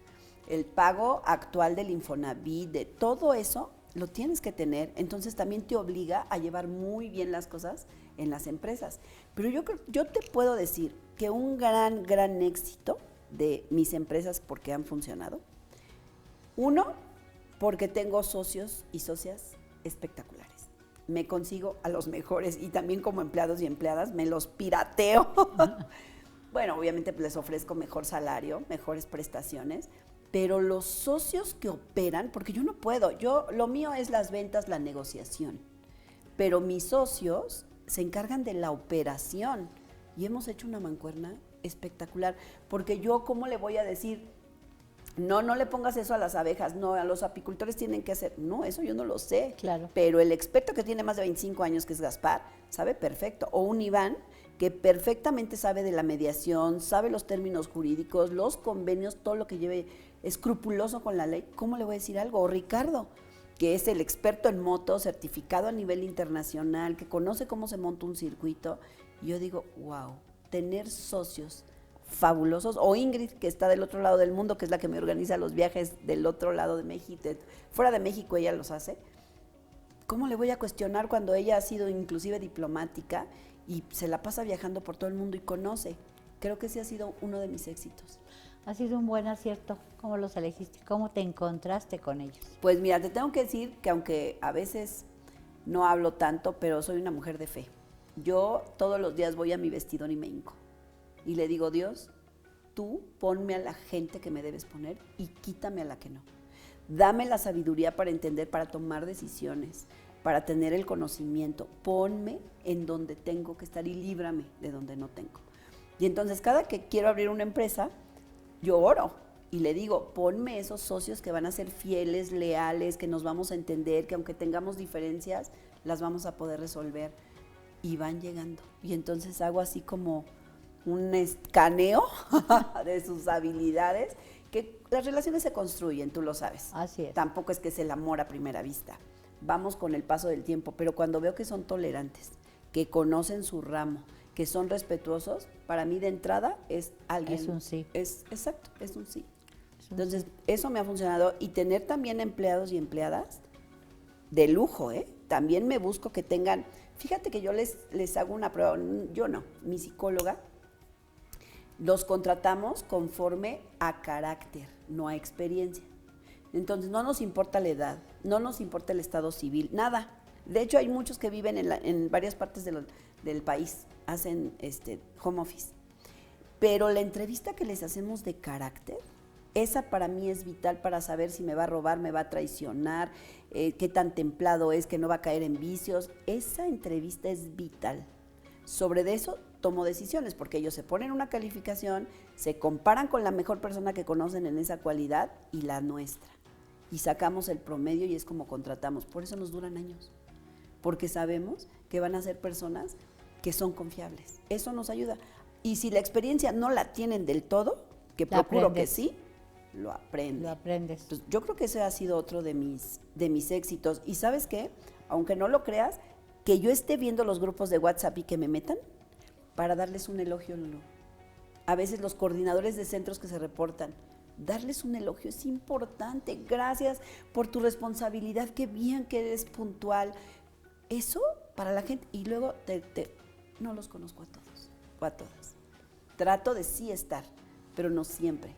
El pago actual del Infonavit, de todo eso, lo tienes que tener. Entonces también te obliga a llevar muy bien las cosas en las empresas. Pero yo te puedo decir que un gran éxito de mis empresas porque han funcionado. Uno, porque tengo socios y socias espectaculares. Me consigo a los mejores y también como empleados y empleadas me los pirateo. Bueno, obviamente pues, les ofrezco mejor salario, mejores prestaciones, pero los socios que operan, porque yo no puedo, lo mío es las ventas, la negociación, pero mis socios se encargan de la operación y hemos hecho una mancuerna espectacular, porque yo, ¿cómo le voy a decir? No le pongas eso a las abejas, no, a los apicultores tienen que hacer, no, eso yo no lo sé. Claro. Pero el experto que tiene más de 25 años, que es Gaspar, sabe perfecto, o un Iván, que perfectamente sabe de la mediación, sabe los términos jurídicos, los convenios, todo lo que lleve escrupuloso con la ley, ¿cómo le voy a decir algo? O Ricardo, que es el experto en moto, certificado a nivel internacional, que conoce cómo se monta un circuito, y yo digo, wow, tener socios fabulosos, o Ingrid, que está del otro lado del mundo, que es la que me organiza los viajes del otro lado de México, fuera de México ella los hace. ¿Cómo le voy a cuestionar cuando ella ha sido inclusive diplomática y se la pasa viajando por todo el mundo y conoce? Creo que ese ha sido uno de mis éxitos. Ha sido un buen acierto. ¿Cómo los elegiste? ¿Cómo te encontraste con ellos? Pues mira, te tengo que decir que aunque a veces no hablo tanto, pero soy una mujer de fe. Yo todos los días voy a mi vestidor y me hinco. Y le digo, Dios, tú ponme a la gente que me debes poner y quítame a la que no. Dame la sabiduría para entender, para tomar decisiones, para tener el conocimiento. Ponme en donde tengo que estar y líbrame de donde no tengo. Y entonces cada que quiero abrir una empresa, yo oro y le digo, ponme esos socios que van a ser fieles, leales, que nos vamos a entender, que aunque tengamos diferencias, las vamos a poder resolver. Y van llegando. Y entonces hago así como un escaneo de sus habilidades, que las relaciones se construyen, tú lo sabes. Así es. Tampoco es que es el amor a primera vista. Vamos con el paso del tiempo, pero cuando veo que son tolerantes, que conocen su ramo, que son respetuosos, para mí de entrada es alguien. Es un sí. Exacto, es un sí. Entonces, eso me ha funcionado. Y tener también empleados y empleadas de lujo, ¿eh? También me busco que tengan, fíjate que yo les hago una prueba, yo no, mi psicóloga, los contratamos conforme a carácter, no a experiencia. Entonces, no nos importa la edad, no nos importa el estado civil, nada. De hecho, hay muchos que viven en varias partes del país, hacen home office. Pero la entrevista que les hacemos de carácter, esa para mí es vital para saber si me va a robar, me va a traicionar, qué tan templado es, que no va a caer en vicios. Esa entrevista es vital. Sobre de eso tomo decisiones, porque ellos se ponen una calificación, se comparan con la mejor persona que conocen en esa cualidad y la nuestra. Y sacamos el promedio y es como contratamos. Por eso nos duran años, porque sabemos que van a ser personas que son confiables. Eso nos ayuda. Y si la experiencia no la tienen del todo, que La procuro aprendes. que sí, lo aprenden. Lo aprendes. Entonces, yo creo que ese ha sido otro de mis éxitos. Y ¿sabes qué? Aunque no lo creas, que yo esté viendo los grupos de WhatsApp y que me metan para darles un elogio, Lulú. A veces los coordinadores de centros que se reportan, darles un elogio es importante. Gracias por tu responsabilidad, qué bien que eres puntual. Eso para la gente. Y luego no los conozco a todos o a todas. Trato de sí estar, pero no siempre.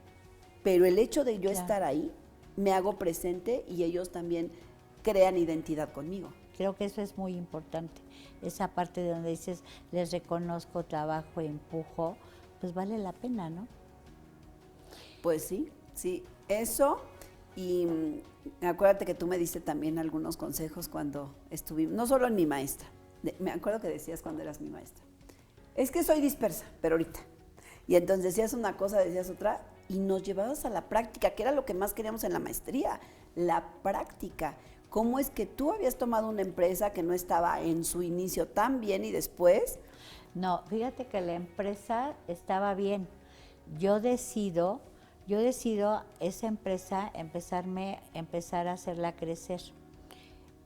Pero el hecho de yo estar ahí, me hago presente y ellos también crean identidad conmigo. Creo que eso es muy importante. Esa parte de donde dices, les reconozco, trabajo, empujo, pues vale la pena, ¿no? Pues sí, eso. Y acuérdate que tú me diste también algunos consejos cuando estuvimos, no solo en mi maestra, me acuerdo que decías cuando eras mi maestra, es que soy dispersa, pero ahorita. Y entonces decías una cosa, decías otra, y nos llevabas a la práctica, que era lo que más queríamos en la maestría, la práctica. ¿Cómo es que tú habías tomado una empresa que no estaba en su inicio tan bien y después? No, fíjate que la empresa estaba bien. Yo decido esa empresa empezar a hacerla crecer.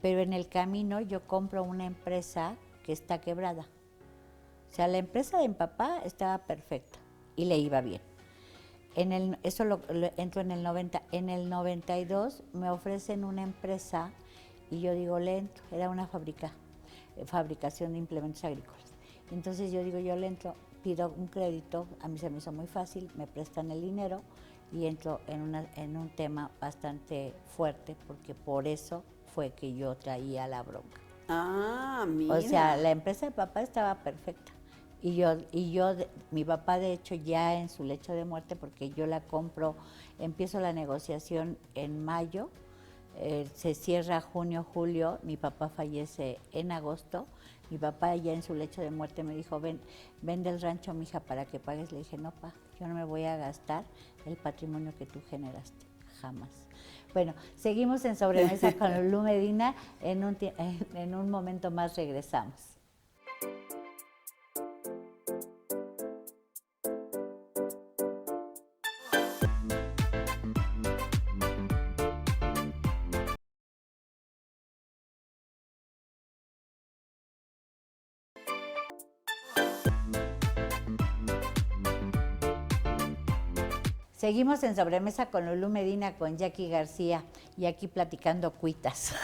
Pero en el camino yo compro una empresa que está quebrada. O sea, la empresa de mi papá estaba perfecta y le iba bien. Eso entro en el 90. En el 92 me ofrecen una empresa y yo digo, le entro. Era una fabricación de implementos agrícolas. Entonces yo digo, yo le entro, pido un crédito, a mí se me hizo muy fácil, me prestan el dinero y entro en un tema bastante fuerte, porque por eso fue que yo traía la bronca. Ah, mira. O sea, la empresa de papá estaba perfecta. Mi papá de hecho ya en su lecho de muerte, porque yo la compro, empiezo la negociación en mayo, se cierra junio, julio, mi papá fallece en agosto, mi papá ya en su lecho de muerte me dijo, vende el rancho, mija, para que pagues. Le dije, no, pa, yo no me voy a gastar el patrimonio que tú generaste, jamás. Bueno, seguimos en Sobremesa con Lulú Medina, en un momento más regresamos. Seguimos en Sobremesa con Lulú Medina, con Jackie García, y aquí platicando cuitas.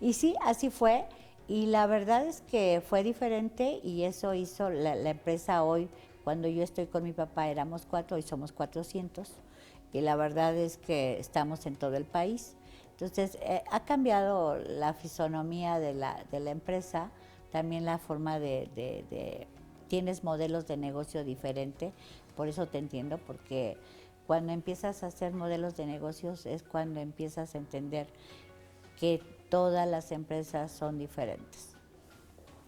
Y sí, así fue, y la verdad es que fue diferente, y eso hizo la empresa hoy. Cuando yo estoy con mi papá éramos 4, hoy somos 400, y la verdad es que estamos en todo el país. Entonces, ha cambiado la fisonomía de la empresa, también la forma tienes modelos de negocio diferente. Por eso te entiendo, porque cuando empiezas a hacer modelos de negocios es cuando empiezas a entender que todas las empresas son diferentes.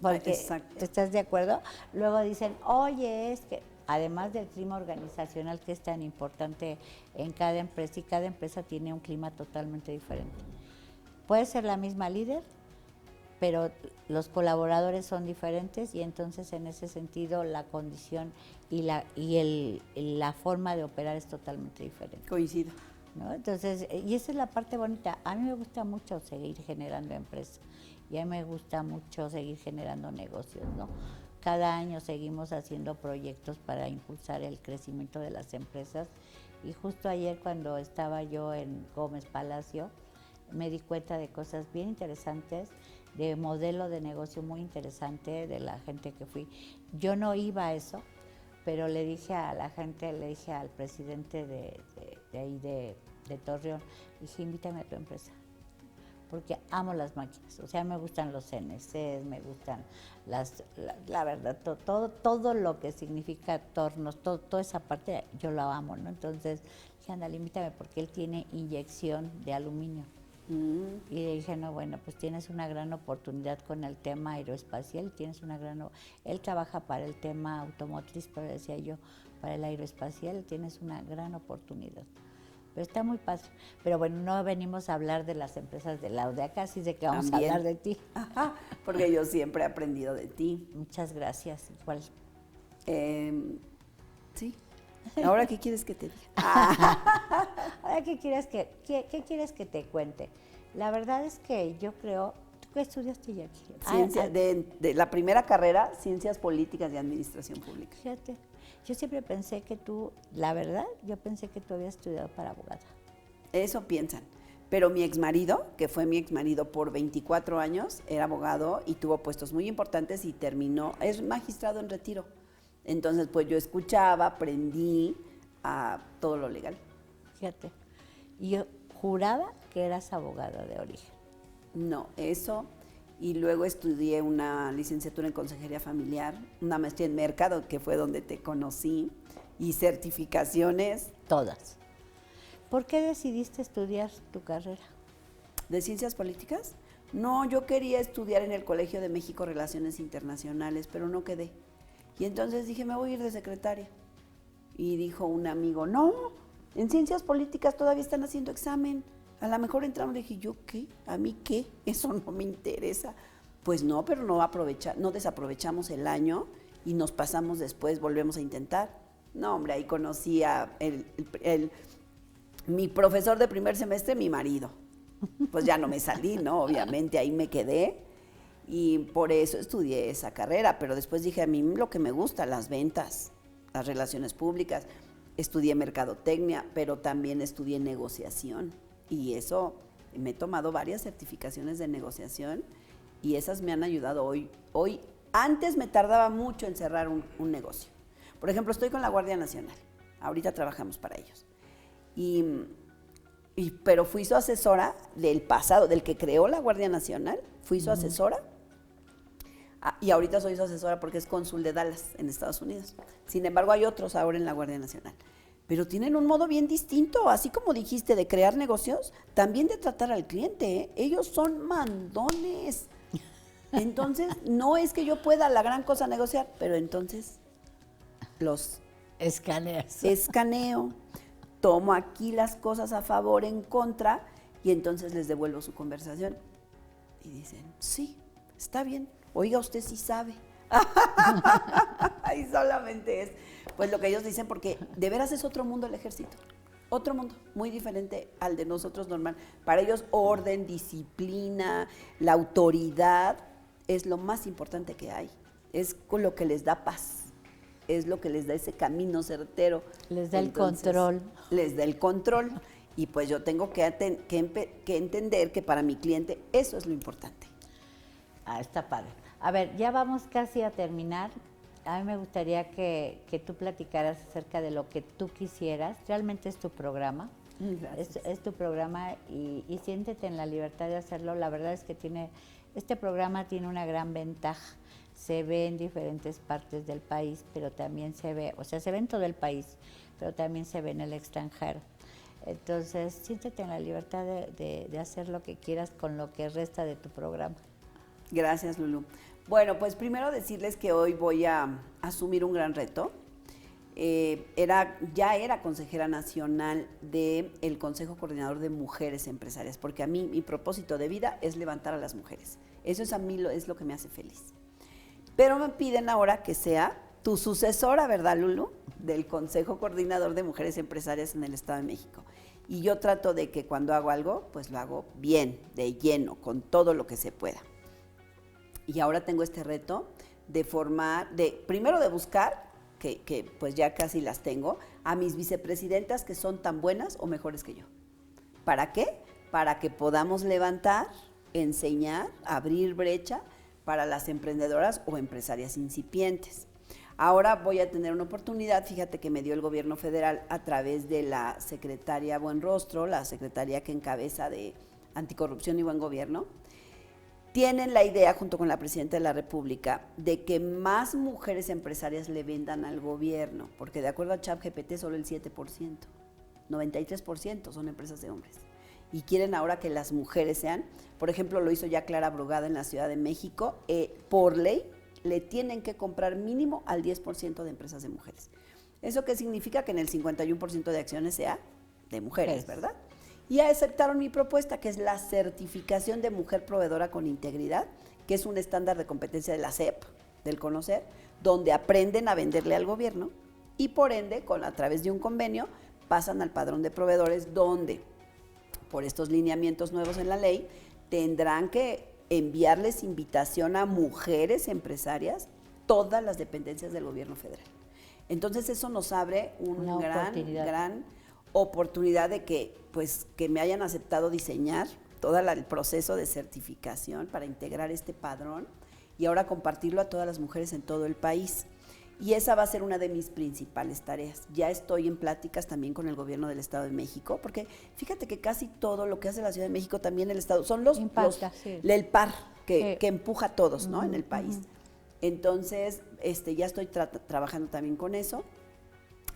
Porque, exacto. ¿estás de acuerdo? Luego dicen, oye, es que además del clima organizacional que es tan importante en cada empresa, y cada empresa tiene un clima totalmente diferente. Puede ser la misma líder, pero los colaboradores son diferentes, y entonces en ese sentido la condición y la forma de operar es totalmente diferente. Coincido. ¿No? Entonces, y esa es la parte bonita. A mí me gusta mucho seguir generando empresas y a mí me gusta mucho seguir generando negocios, ¿no? Cada año seguimos haciendo proyectos para impulsar el crecimiento de las empresas, y justo ayer cuando estaba yo en Gómez Palacio me di cuenta de cosas bien interesantes, de modelo de negocio muy interesante de la gente que fui. Yo no iba a eso, pero le dije a la gente, le dije al presidente de ahí de Torreón, dije, invítame a tu empresa, porque amo las máquinas. O sea, me gustan los CNCs, me gustan la verdad, todo lo que significa tornos, toda esa parte yo la amo, ¿no? Entonces dije, ándale, invítame porque él tiene inyección de aluminio. Y le dije, no, bueno, pues tienes una gran oportunidad con el tema aeroespacial, él trabaja para el tema automotriz, pero decía yo, para el aeroespacial tienes una gran oportunidad. Pero está muy padre. Pero bueno, no venimos a hablar de las empresas de lado de acá, así de que vamos También. a hablar de ti. Ajá, porque yo siempre he aprendido de ti. Muchas gracias, igual. Sí. ¿Ahora qué quieres que te diga? Ahora, ¿qué quieres que te cuente? La verdad es que yo creo, ¿tú qué estudiaste, Jackie? De la primera carrera, Ciencias Políticas y Administración Pública. Fíjate, yo siempre pensé que tú, la verdad, yo pensé que tú habías estudiado para abogada. Eso piensan. Pero mi exmarido, que fue mi exmarido por 24 años, era abogado y tuvo puestos muy importantes y terminó, es magistrado en retiro. Entonces, pues yo escuchaba, aprendí a todo lo legal. Fíjate, y yo juraba que eras abogada de origen. No, eso. Y luego estudié una licenciatura en consejería familiar, una maestría en mercado, que fue donde te conocí, y certificaciones. Todas. ¿Por qué decidiste estudiar tu carrera? ¿De ciencias políticas? No, yo quería estudiar en el Colegio de México Relaciones Internacionales, pero no quedé. Y entonces dije, me voy a ir de secretaria. Y dijo un amigo, no, en ciencias políticas todavía están haciendo examen. A lo mejor entramos. Le dije, ¿yo qué? ¿A mí qué? Eso no me interesa. Pues no, pero no desaprovechamos el año y nos pasamos después, volvemos a intentar. No, hombre, ahí conocí a mi profesor de primer semestre, mi marido. Pues ya no me salí, ¿no? Obviamente ahí me quedé. Y por eso estudié esa carrera, pero después dije, a mí lo que me gusta, las ventas, las relaciones públicas. Estudié mercadotecnia, pero también estudié negociación. Y eso, me he tomado varias certificaciones de negociación y esas me han ayudado hoy. Antes me tardaba mucho en cerrar un negocio. Por ejemplo, estoy con la Guardia Nacional. Ahorita trabajamos para ellos. Pero fui su asesora del pasado, del que creó la Guardia Nacional. Fui su asesora. Y ahorita soy su asesora porque es cónsul de Dallas, en Estados Unidos. Sin embargo, hay otros ahora en la Guardia Nacional. Pero tienen un modo bien distinto, así como dijiste, de crear negocios, también de tratar al cliente, ¿eh? Ellos son mandones. Entonces, no es que yo pueda la gran cosa negociar, pero entonces los escaneo, tomo aquí las cosas a favor, en contra, y entonces les devuelvo su conversación. Y dicen, sí, está bien. Oiga, usted sí sabe. Y solamente es, pues lo que ellos dicen, porque de veras es otro mundo el ejército. Otro mundo, muy diferente al de nosotros normal. Para ellos, orden, disciplina, la autoridad es lo más importante que hay. Es con lo que les da paz. Es lo que les da ese camino certero. Les da el control. Les da el control. Y pues yo tengo que entender que para mi cliente eso es lo importante. Está padre. A ver, ya vamos casi a terminar. A mí me gustaría que tú platicaras acerca de lo que tú quisieras. Realmente es tu programa. Es tu programa y siéntete en la libertad de hacerlo. La verdad es que este programa tiene una gran ventaja. Se ve en diferentes partes del país, pero también se ve en todo el país, pero también se ve en el extranjero. Entonces, siéntete en la libertad de hacer lo que quieras con lo que resta de tu programa. Gracias, Lulú. Bueno, pues primero decirles que hoy voy a asumir un gran reto. Ya era consejera nacional del Consejo Coordinador de Mujeres Empresarias, porque a mí mi propósito de vida es levantar a las mujeres. Eso es a mí es lo que me hace feliz. Pero me piden ahora que sea tu sucesora, ¿verdad, Lulú? Del Consejo Coordinador de Mujeres Empresarias en el Estado de México. Y yo trato de que cuando hago algo, pues lo hago bien, de lleno, con todo lo que se pueda. Y ahora tengo este reto de primero de buscar, que pues ya casi las tengo, a mis vicepresidentas que son tan buenas o mejores que yo. ¿Para qué? Para que podamos levantar, enseñar, abrir brecha para las emprendedoras o empresarias incipientes. Ahora voy a tener una oportunidad, fíjate que me dio el gobierno federal a través de la secretaria Buenrostro, la secretaria que encabeza de Anticorrupción y Buen Gobierno, tienen la idea, junto con la Presidenta de la República, de que más mujeres empresarias le vendan al gobierno, porque de acuerdo a ChatGPT solo el 7%, 93% son empresas de hombres. Y quieren ahora que las mujeres sean, por ejemplo, lo hizo ya Clara Brugada en la Ciudad de México, por ley le tienen que comprar mínimo al 10% de empresas de mujeres. ¿Eso qué significa? Que en el 51% de acciones sea de mujeres, ¿verdad? Y aceptaron mi propuesta, que es la certificación de mujer proveedora con integridad, que es un estándar de competencia de la SEP, del Conocer, donde aprenden a venderle al gobierno y por ende, a través de un convenio, pasan al padrón de proveedores donde, por estos lineamientos nuevos en la ley, tendrán que enviarles invitación a mujeres empresarias, todas las dependencias del gobierno federal. Entonces eso nos abre una gran oportunidad de que me hayan aceptado diseñar todo el proceso de certificación para integrar este padrón y ahora compartirlo a todas las mujeres en todo el país. Y esa va a ser una de mis principales tareas. Ya estoy en pláticas también con el gobierno del Estado de México, porque fíjate que casi todo lo que hace la Ciudad de México, también el Estado, son el par que empuja a todos, ¿no? En el país. Entonces, ya estoy trabajando también con eso.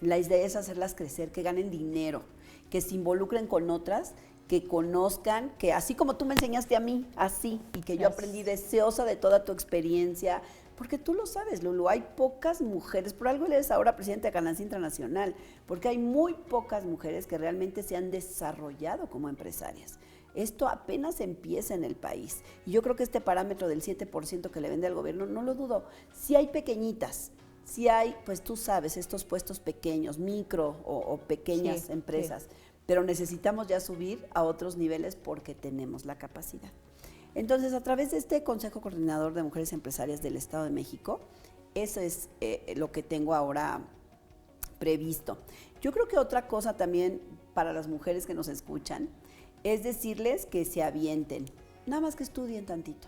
La idea es hacerlas crecer, que ganen dinero, que se involucren con otras, que conozcan, que así como tú me enseñaste a mí, así, y que yo aprendí deseosa de toda tu experiencia, porque tú lo sabes, Lulu, hay pocas mujeres, por algo eres ahora presidenta de Cananea Internacional, porque hay muy pocas mujeres que realmente se han desarrollado como empresarias. Esto apenas empieza en el país. Y yo creo que este parámetro del 7% que le vende al gobierno, no lo dudo. Si hay pequeñitas, si hay, pues tú sabes, estos puestos pequeños, micro o pequeñas empresas, pero necesitamos ya subir a otros niveles porque tenemos la capacidad. Entonces, a través de este Consejo Coordinador de Mujeres Empresarias del Estado de México, eso es lo que tengo ahora previsto. Yo creo que otra cosa también para las mujeres que nos escuchan es decirles que se avienten, nada más que estudien tantito,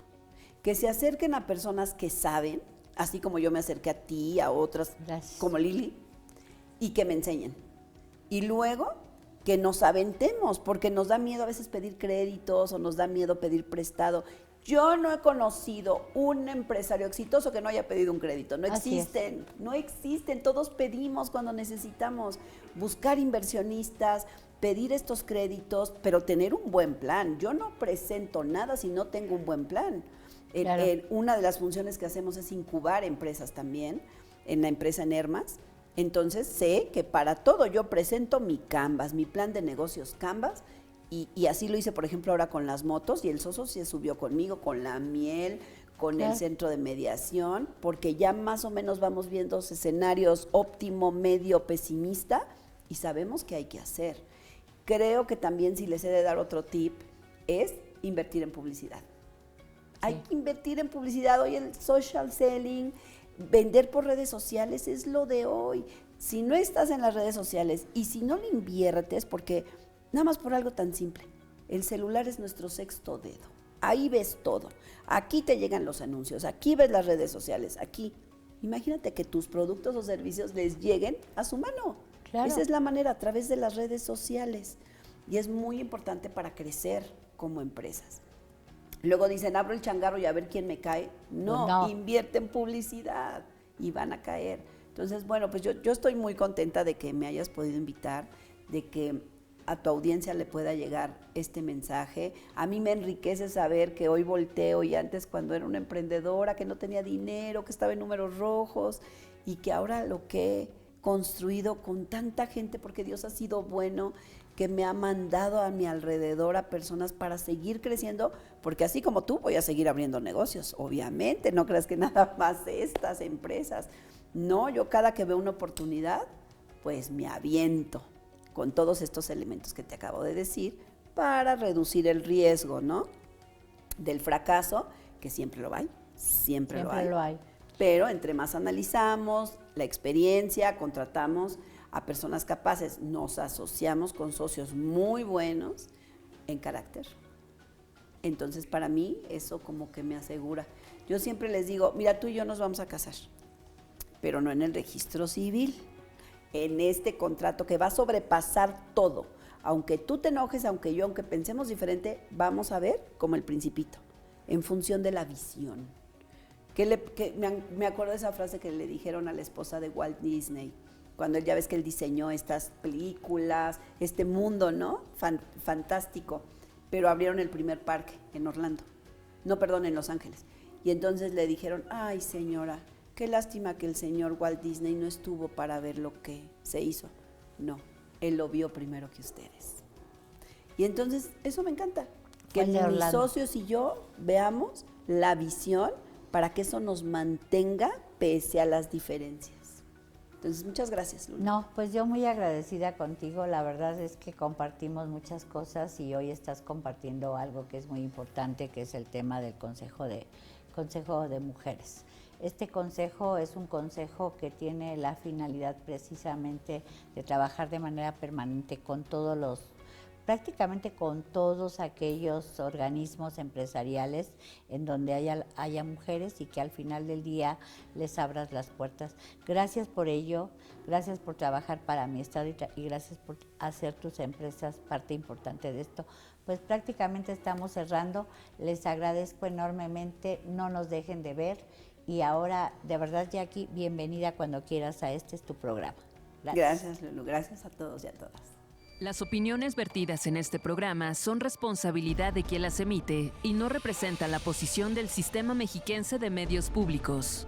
que se acerquen a personas que saben, así como yo me acerqué a ti, a otras como Lili, y que me enseñen. Y luego que nos aventemos, porque nos da miedo a veces pedir créditos o nos da miedo pedir prestado. Yo no he conocido un empresario exitoso que no haya pedido un crédito. No existen, no existen. Todos pedimos cuando necesitamos buscar inversionistas, pedir estos créditos, pero tener un buen plan. Yo no presento nada si no tengo un buen plan. Claro. Una de las funciones que hacemos es incubar empresas también, en la empresa Enermas. Entonces sé que para todo yo presento mi Canvas, mi plan de negocios Canvas, y así lo hice, por ejemplo, ahora con las motos, y el Soso se subió conmigo, con la miel, con el centro de mediación, porque ya más o menos vamos viendo escenarios óptimo, medio, pesimista, y sabemos qué hay que hacer. Creo que también, si les he de dar otro tip, es invertir en publicidad. Hay que invertir en publicidad. Hoy el social selling, vender por redes sociales es lo de hoy. Si no estás en las redes sociales y si no le inviertes, porque nada más por algo tan simple, el celular es nuestro sexto dedo. Ahí ves todo. Aquí te llegan los anuncios, aquí ves las redes sociales, aquí. Imagínate que tus productos o servicios les lleguen a su mano. Claro. Esa es la manera, a través de las redes sociales. Y es muy importante para crecer como empresas. Luego dicen, abro el changarro y a ver quién me cae. No, invierte en publicidad y van a caer. Entonces, bueno, pues yo estoy muy contenta de que me hayas podido invitar, de que a tu audiencia le pueda llegar este mensaje. A mí me enriquece saber que hoy volteo, y antes cuando era una emprendedora, que no tenía dinero, que estaba en números rojos, y que ahora lo que he construido con tanta gente, porque Dios ha sido bueno, que me ha mandado a mi alrededor a personas para seguir creciendo, porque así como tú voy a seguir abriendo negocios, obviamente, no creas que nada más de estas empresas. No, yo cada que veo una oportunidad, pues me aviento con todos estos elementos que te acabo de decir para reducir el riesgo, ¿no?, del fracaso, que siempre lo hay, siempre lo hay. Pero entre más analizamos la experiencia, contratamos a personas capaces, nos asociamos con socios muy buenos en carácter. Entonces, para mí, eso como que me asegura. Yo siempre les digo, mira, tú y yo nos vamos a casar, pero no en el registro civil, en este contrato que va a sobrepasar todo. aunque tú te enojes, aunque pensemos diferente, vamos a ver como el Principito, en función de la visión. Me acuerdo de esa frase que le dijeron a la esposa de Walt Disney, cuando ya ves que él diseñó estas películas, este mundo, ¿no? Fantástico, pero abrieron el primer parque en Orlando, no, perdón, en Los Ángeles. Y entonces le dijeron, ay señora, qué lástima que el señor Walt Disney no estuvo para ver lo que se hizo. No, él lo vio primero que ustedes. Y entonces, eso me encanta, que mis socios y yo veamos la visión para que eso nos mantenga pese a las diferencias. Entonces, muchas gracias, Luna. No, pues yo muy agradecida contigo. La verdad es que compartimos muchas cosas y hoy estás compartiendo algo que es muy importante, que es el tema del Consejo de Mujeres. Este consejo es un consejo que tiene la finalidad precisamente de trabajar de manera permanente con prácticamente con todos aquellos organismos empresariales en donde haya mujeres y que al final del día les abras las puertas. Gracias por ello, gracias por trabajar para mi estado y gracias por hacer tus empresas parte importante de esto. Pues prácticamente estamos cerrando, les agradezco enormemente, no nos dejen de ver y ahora, de verdad, Jackie, bienvenida cuando quieras a este es tu programa. Gracias, Lulu, gracias a todos y a todas. Las opiniones vertidas en este programa son responsabilidad de quien las emite y no representan la posición del Sistema Mexiquense de Medios Públicos.